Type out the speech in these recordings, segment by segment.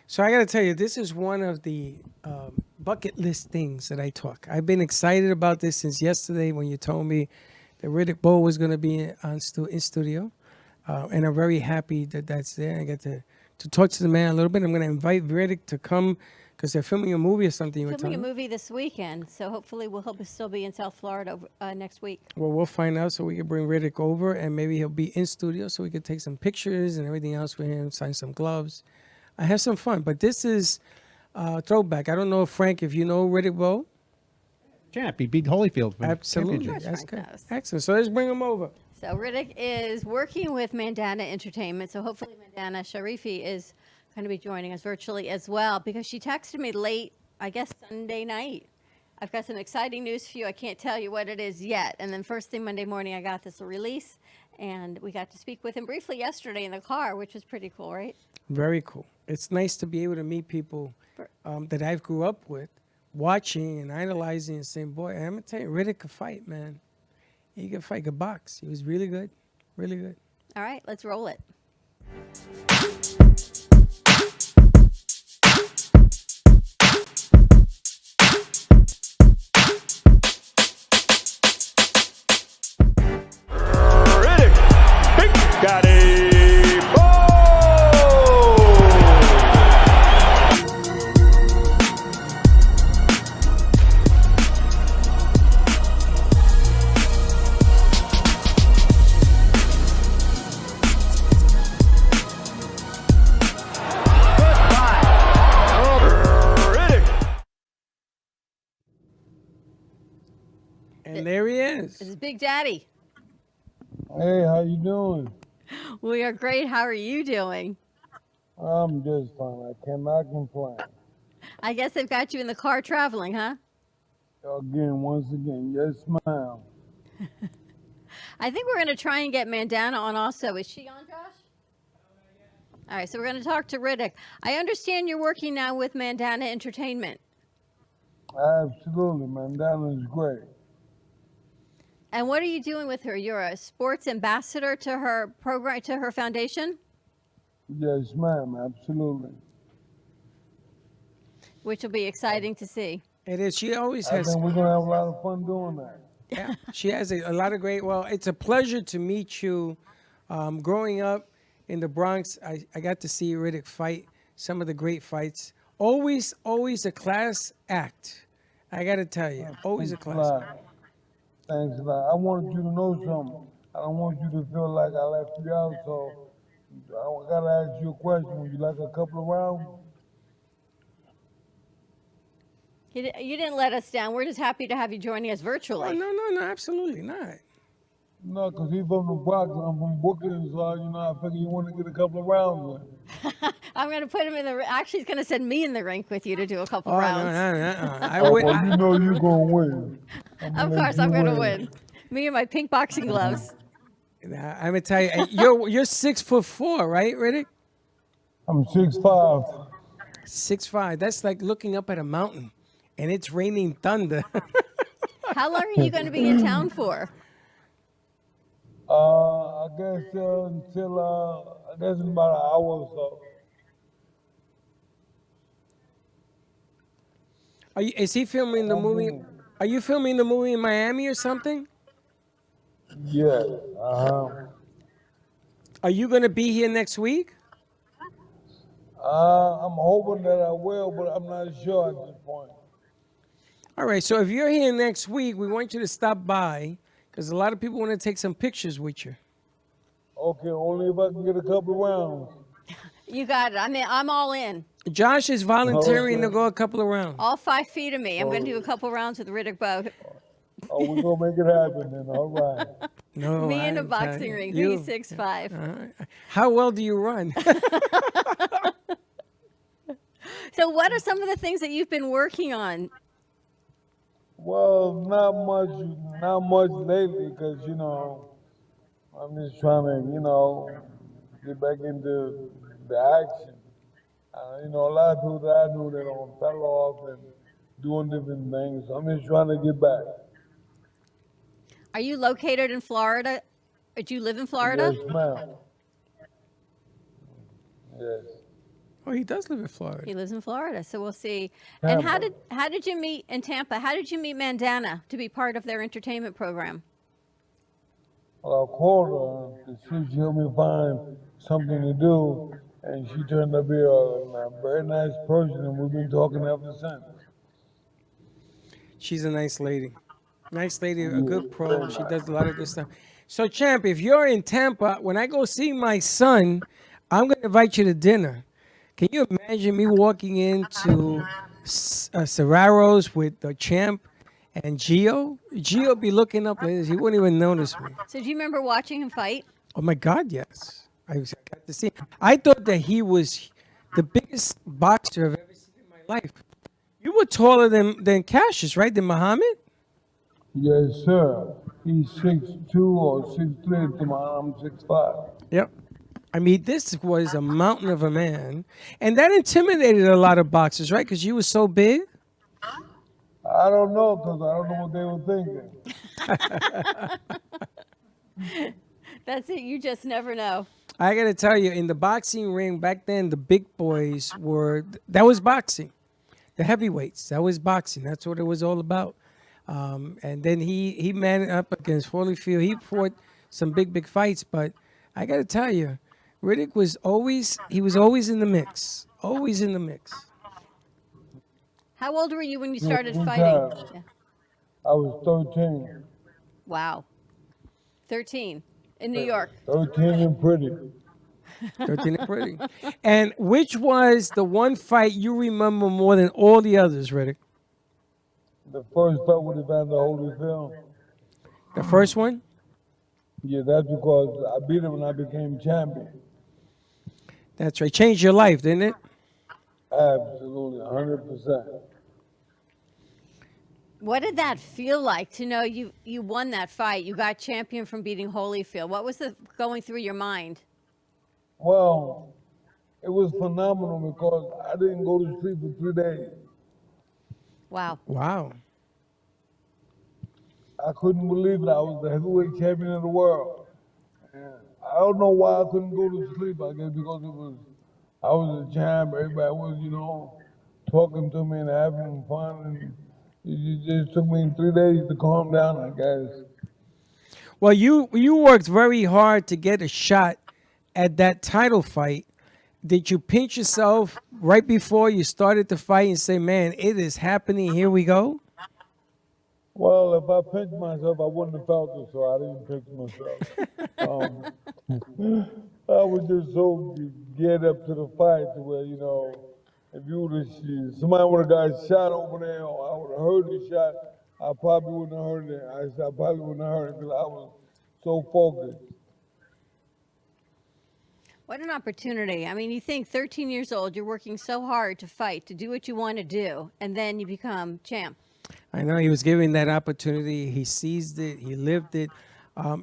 So I got to tell you, this is one of the bucket list things that I took. I've been excited about this since yesterday when you told me that Riddick Bowe was going to be in studio, and I'm very happy that that's there. I get to talk to the man a little bit. I'm going to invite Riddick to come because they're filming a movie or something. You were Filming a telling me? movie this weekend, so hopefully we'll hope to still be in South Florida next week. Well, we'll find out so we can bring Riddick over, and maybe he'll be in studio so we can take some pictures and everything else with him, sign some gloves. I have some fun, but this is throwback. I don't know, Frank, if you know Riddick Bowe. Champ, he beat Holyfield for the Absolutely. championship. That's Frank good. knows. Excellent. So let's bring him over. So Riddick is working with Mandana Entertainment, so hopefully Mandana Sharifi is going to be joining us virtually as well because she texted me late, I guess Sunday night. I've got some exciting news for you. I can't tell you what it is yet. And then first thing Monday morning, I got this release, and we got to speak with him briefly yesterday in the car, which was pretty cool, right? Very cool. It's nice to be able to meet people that I've grew up with, watching and idolizing and saying, boy, I'm going to tell you, Riddick could fight, man. He could fight, could box. He was really good. Really good. All right, let's roll it. Riddick, Big Daddy Bowe! Riddick. And there he is. This is Big Daddy. Hey, how you doing? We are great. How are you doing? I'm just fine. I cannot complain. I guess they've got you in the car traveling, huh? Once again, yes, ma'am. I think we're going to try and get Mandana on also. Is she on, Josh? All right, so we're going to talk to Riddick. I understand you're working now with Mandana Entertainment. Absolutely, man. That is great. And what are you doing with her? You're a sports ambassador to her program, to her foundation, Yes, ma'am. Absolutely. which will be exciting to see. It is. She always I has. think we're gonna have a lot of fun doing that. Yeah, she has a lot of great. Well, it's a pleasure to meet you. Growing up in the Bronx, I got to see Riddick fight some of the great fights. Always a class act. I got to tell you, always a Thanks class act. lot. Thanks a lot. I wanted you to know something. I don't want you to feel like I left you out, so I gotta ask you a question. Would you like a couple of rounds? You didn't let us down. We're just happy to have you joining us Oh, virtually. no, absolutely not. No, because he's from the Bronx and I'm from Brooklyn, so I figure you want to get a couple of rounds in. I'm going to put him in the. Actually, he's going to send me in the rink with you to do a couple Oh, rounds. no. I Oh, would. well, you know you're gonna win. Of course, I'm going to win. Me and my pink boxing gloves. I'm gonna tell you, you're 6'4", right, Riddick? I'm 6'5". 6'5". That's like looking up at a mountain, and it's raining thunder. How long are you going to be in town for? I guess until I guess in about an hour or so. Is he filming the movie? Are you filming the movie in Miami or something? Yeah. Are you gonna be here next week? I'm hoping that I will, but I'm not sure at this point. All right. So if you're here next week, we want you to stop by because a lot of people want to take some pictures with you. Okay, only if I can get a couple of rounds. You got it. I mean, I'm all in. Josh is volunteering to Okay. go a couple of rounds. All 5 feet of me. I'm going to do a couple rounds with Riddick Bowe. Oh, we're gonna make it happen then. All right. No, Me in a I'm telling boxing ring. He's 6'5". How well do you run? So, what are some of the things that you've been working on? Well, not much lately, because I'm just trying to get back into the action. A lot of people that I knew that fell off and doing different things. So I'm just trying to get back. Are you located in Florida? Or do you live in Florida? Yes, ma'am. Yes. Oh, he does live in Florida. He lives in Florida, so we'll see. And how did you meet in Tampa? How did you meet Mandana to be part of their entertainment program? Well, I called her to see if she helped me find something to do, and she turned out to be a very nice person, and we've been talking ever since. She's a nice lady. Nice lady, a good pro. She does a lot of good stuff. So, Champ, if you're in Tampa, when I go see my son, I'm going to invite you to dinner. Can you imagine me walking into Serraro's with the Champ and Gio? Gio be looking up like this. He wouldn't even notice me. So do you remember watching him fight? Oh, my God, yes. I got to see him. I thought that he was the biggest boxer I've ever seen in my life. You were taller than Cassius, right? Than Muhammad? Yes, sir. He's 6'2" or 6'3", I'm 6'5". Yep. I mean, this was a mountain of a man. And that intimidated a lot of boxers, right? Because you were so big? I don't know, because I don't know what they were thinking. That's it. You just never know. I got to tell you, in the boxing ring back then, the big boys that was boxing. The heavyweights, that was boxing. That's what it was all about. And then he man up against Holyfield. He fought some big fights, but I got to tell you, Riddick was always in the mix. Always in the mix. How old were you when you started one fighting? time. Yeah. I was 13. Wow. 13 in New York. 13 and pretty. 13 and pretty. And which was the one fight you remember more than all the others, Riddick? The first fight with Evander Holyfield. The first one? Yeah, that's because I beat him when I became champion. That's right. Changed your life, didn't it? Absolutely, 100%. What did that feel like to know you won that fight? You got champion from beating Holyfield. What was going through your mind? Well, it was phenomenal because I didn't go to sleep for 3 days. Wow. Wow. I couldn't believe it. I was the heavyweight champion of the world. And I don't know why I couldn't go to sleep. I guess because I was a champ. Everybody was, talking to me and having fun. And it just took me 3 days to calm down, I guess. Well, you worked very hard to get a shot at that title fight. Did you pinch yourself right before you started the fight and say, man, it is happening, here we go? Well, if I pinched myself, I wouldn't have felt it, so I didn't pinch myself. I was just so geared up to the fight to where, if somebody would have got shot over there, or I would have heard the shot, I probably wouldn't have heard it. I probably wouldn't have heard it because I was so focused. What an opportunity. I mean, you think 13 years old, you're working so hard to fight, to do what you want to do, and then you become champ. I know he was given that opportunity. He seized it. He lived it.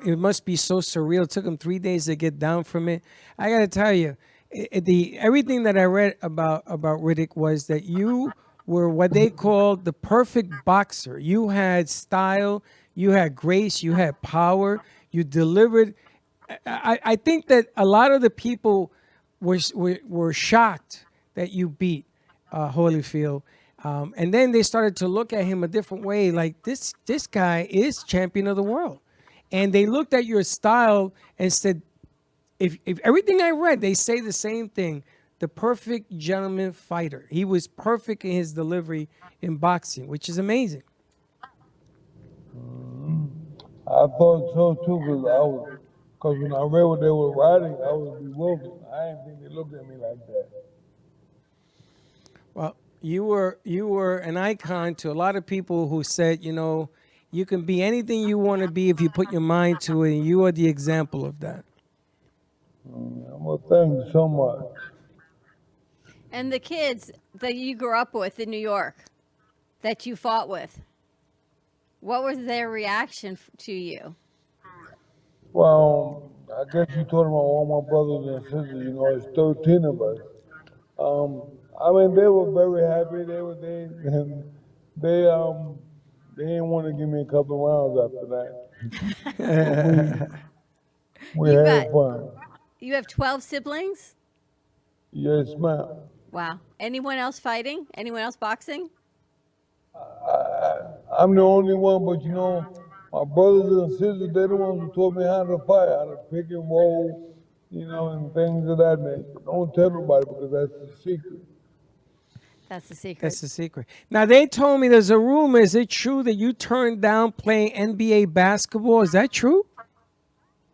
It must be so surreal. It took him 3 days to get down from it. I got to tell you, everything that I read about Riddick was that you were what they called the perfect boxer. You had style, you had grace, you had power, you delivered. I think that a lot of the people were shocked that you beat Holyfield. And then they started to look at him a different way, like this guy is champion of the world. And they looked at your style and said, if everything I read, they say the same thing, the perfect gentleman fighter. He was perfect in his delivery in boxing, which is amazing. I thought so too, because when I read what they were writing, I was bewildered. I didn't think they looked at me like that. Well, you were an icon to a lot of people who said, you can be anything you want to be if you put your mind to it, and you are the example of that. Well, thank you so much. And the kids that you grew up with in New York, that you fought with, what was their reaction to you? Well, I guess you told about all my brothers and sisters. It's 13 of us. They were very happy. They didn't want to give me a couple of rounds after that. we had fun. You have 12 siblings? Yes, ma'am. Wow. Anyone else fighting? Anyone else boxing? I'm the only one, but you know, my brothers and sisters, they're the ones who taught me how to fight, how to pick and roll, you know, and things of that nature. Don't tell nobody because that's the secret. That's the secret. That's the secret. Now, they told me there's a rumor. Is it true that you turned down playing NBA basketball? Is that true?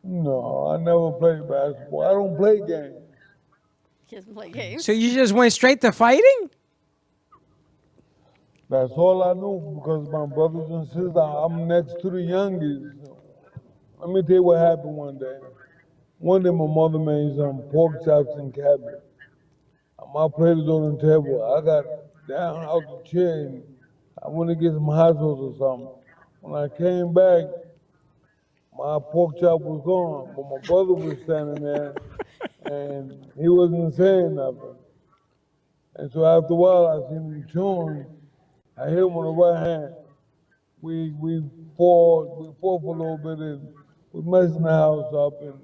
No, I never played basketball. I don't play games. He doesn't play games. So you just went straight to fighting? That's all I knew because my brothers and sisters, I'm next to the youngest. Let me tell you what happened one day. One day my mother made some pork chops and cabbage. My plate was on the table. I got down out the chair and I went to get some hot sauce or something. When I came back, my pork chop was gone, but my brother was standing there and he wasn't saying nothing. And so after a while, I seen him chewing. I hit him on the right hand. We fought for a little bit and we messing the house up and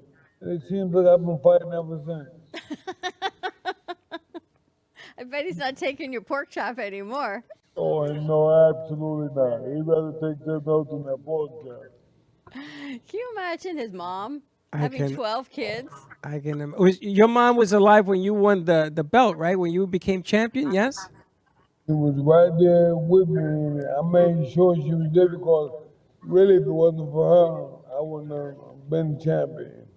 it seems like I've been fighting ever since. I bet he's not taking your pork chop anymore. Oh, no, absolutely not. He'd rather take that notes than that pork chop. Can you imagine his mom I having can- 12 kids? I can. Your mom was alive when you won the belt, right? When you became champion, yes? He was right there with me, and I made sure she was there because really, if it wasn't for her, I wouldn't have been champion.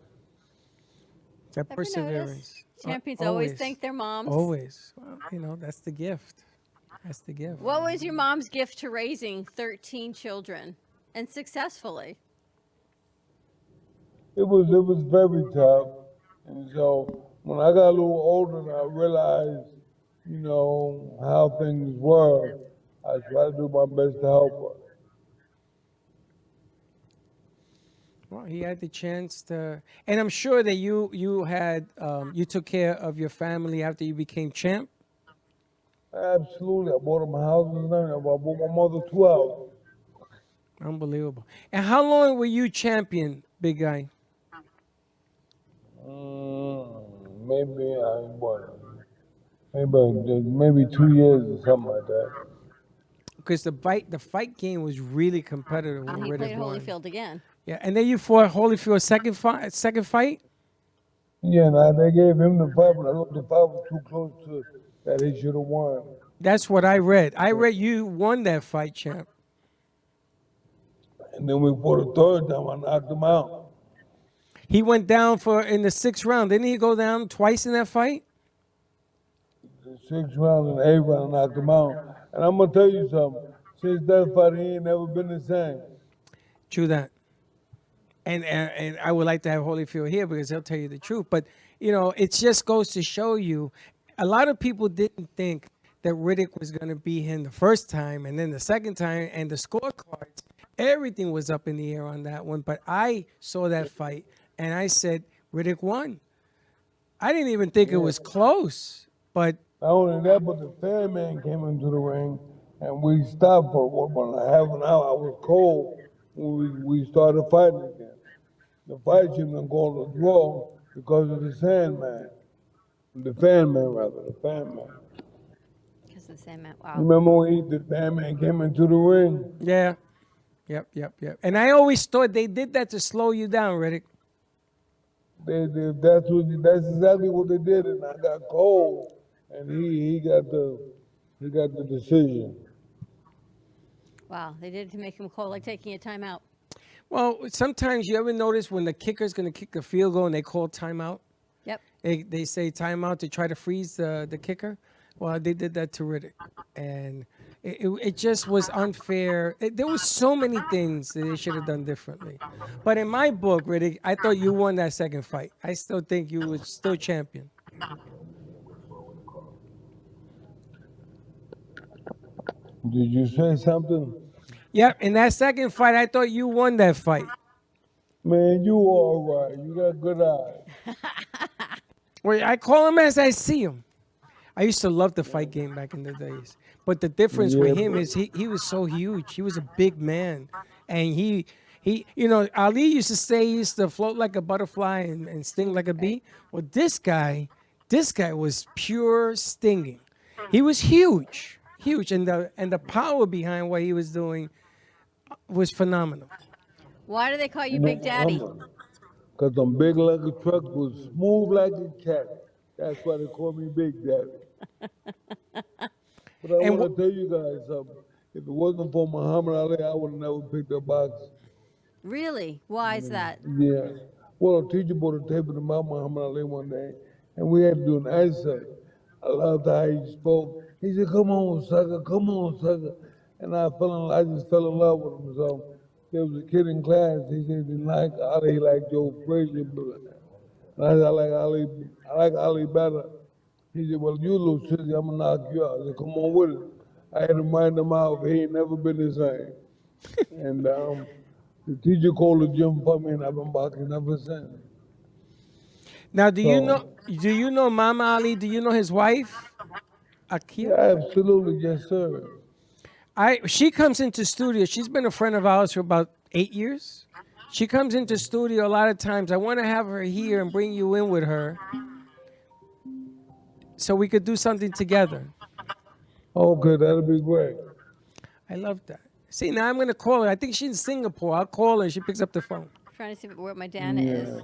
That Ever perseverance. notice? Champions always thank their moms. Always. Well, you know, that's the gift. That's the gift. What was your mom's gift to raising 13 children and successfully? It was very tough, and so when I got a little older, and I realized, you know, how things were. I tried to do my best to help her. Well, he had the chance to, and I'm sure that you had you took care of your family after you became champ. Absolutely, I bought her my house and everything. I bought my mother 2 houses. Unbelievable. And how long were you champion, big guy? Maybe maybe 2 years or something like that. Because the fight game was really competitive when He Riddick played won. Holyfield again. Yeah, and then you fought Holyfield second fight. Yeah, and they gave him the fight, but I thought the fight was too close to that he should have won. That's what I read. I read you won that fight, champ. And then we fought a third time, I knocked him out. He went down in the 6th round. Didn't he go down twice in that fight? The 6th round and the 8th round, I knocked him out. And I'm gonna tell you something. Since that fight, he ain't never been the same. True that. And I would like to have Holyfield here because he'll tell you the truth. But, you know, it just goes to show you, a lot of people didn't think that Riddick was going to beat him the first time and then the second time. And the scorecards, everything was up in the air on that one. But I saw that fight and I said, Riddick won. I didn't even think it was close. But Not only that, but the fan man came into the ring and we stopped for about half an hour. I was cold when we started fighting again. The fight shouldn't have gone to draw because of the Sandman. The fan man, rather, the fan man. Because of the same man. Wow. Remember when the fan man came into the ring? yeah. Yep. And I always thought they did that to slow you down, Riddick. That's exactly what they did, and I got cold, and he got the decision. Wow. They did it to make him cold, like taking a timeout. Well, sometimes you ever notice when the kicker's going to kick a field goal and they call timeout? Yep. They say timeout to try to freeze the kicker. Well, they did that to Riddick. And it just was unfair. There was so many things that they should have done differently. But in my book, Riddick, I thought you won that second fight. I still think you were still champion. Did you say something? Yep, in that second fight, I thought you won that fight. Man, you all right. You got good eyes. Well, I call him as I see him. I used to love the fight game back in the days. But the difference with him is he was so huge. He was a big man. And he you know, Ali used to say he used to float like a butterfly and sting like a bee. Well, this guy This guy was pure stinging. He was huge, and the power behind what he was doing was phenomenal. Why do they call you Big Daddy? Because I'm big like a truck, was smooth like a cat. That's why they call me Big Daddy. But I And want to tell you guys something. If it wasn't for Muhammad Ali, I would have never picked up boxing. Really? Why is that? Yeah. Well, a teacher brought a tape about Muhammad Ali one day, and we had to do an essay. I loved how he spoke. He said, "Come on, sucker, come on, sucker." And I just fell in love with him. So there was a kid in class, he said he liked Ali like Joe Frazier. And I said, I like Ali better. He said, "Well, you little sissy, I'm gonna knock you out." I said, "Come on with it." I had to remind him out, he ain't never been the same. And the teacher called the gym for me, and I've been boxing ever since. Now, do you So- know Mama Ali? Do you know his wife, Akia? Absolutely, yes, sir. She comes into studio. She's been a friend of ours for about 8 years. She comes into studio a lot of times. I want to have her here and bring you in with her, so we could do something together. Okay, that'll be great. I love that. See, now I'm gonna call her. I think she's in Singapore. I'll call her. She picks up the phone. I'm trying to see where my Dana is.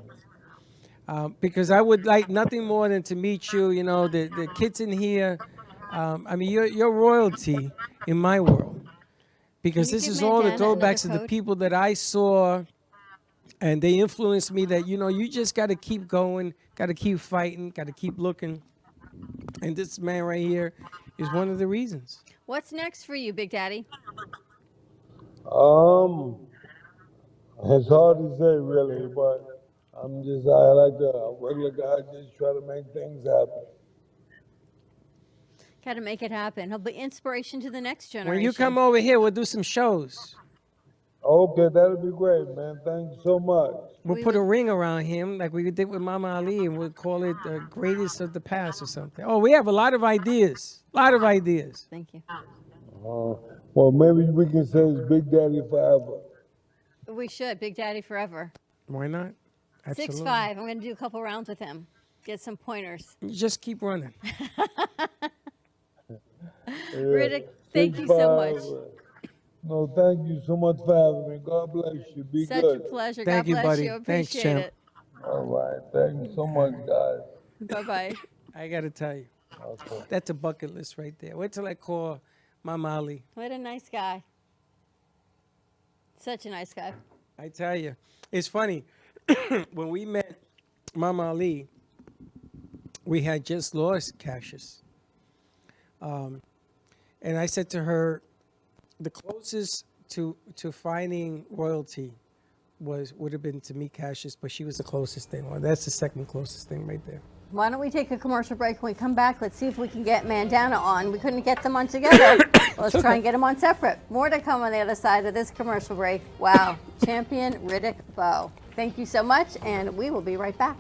Because I would like nothing more than to meet you. You know, the kids in here. I mean, you're royalty in my world. Because Can you this give is all the Mandana another throwbacks of the code? people that I saw, and they influenced me. That you just got to keep going, got to keep fighting, got to keep looking. And this man right here is one of the reasons. What's next for you, Big Daddy? It's hard to say really, but I'm just I like a regular guy, just try to make things happen. Got to make it happen. He'll be inspiration to the next generation. When you come over here, we'll do some shows. Okay, that'll be great, man. Thank you so much. We'll We put a would- ring around him like we did with Mama Ali, and we'll call it the greatest of the past or something. Oh, we have a lot of ideas. Thank you. Well, maybe we can say it's Big Daddy forever. We should. Big Daddy forever. Why not? Absolutely. 6'5". I'm going to do a couple rounds with him. Get some pointers. You just keep running. Riddick, thank you so much. 6'5". No, thank you so much for having me. God bless you. Be Such good. a pleasure. Thank God you, bless buddy. you. Thanks, Appreciate champ. it. All right. Thank you so much, guys. Bye-bye. I got to tell you, Okay. that's a bucket list right there. Wait till I call Mama Ali. What a nice guy. Such a nice guy. I tell you, it's funny. When we met Mama Ali, we had just lost Cassius. And I said to her, the closest to finding royalty would have been to meet Cassius, but she was the closest thing. Well, that's the second closest thing right there. Why don't we take a commercial break? When we come back, let's see if we can get Mandana on. We couldn't get them on together. Let's try and get them on separate. More to come on the other side of this commercial break. Wow. Champion Riddick Bowe. Thank you so much, and we will be right back.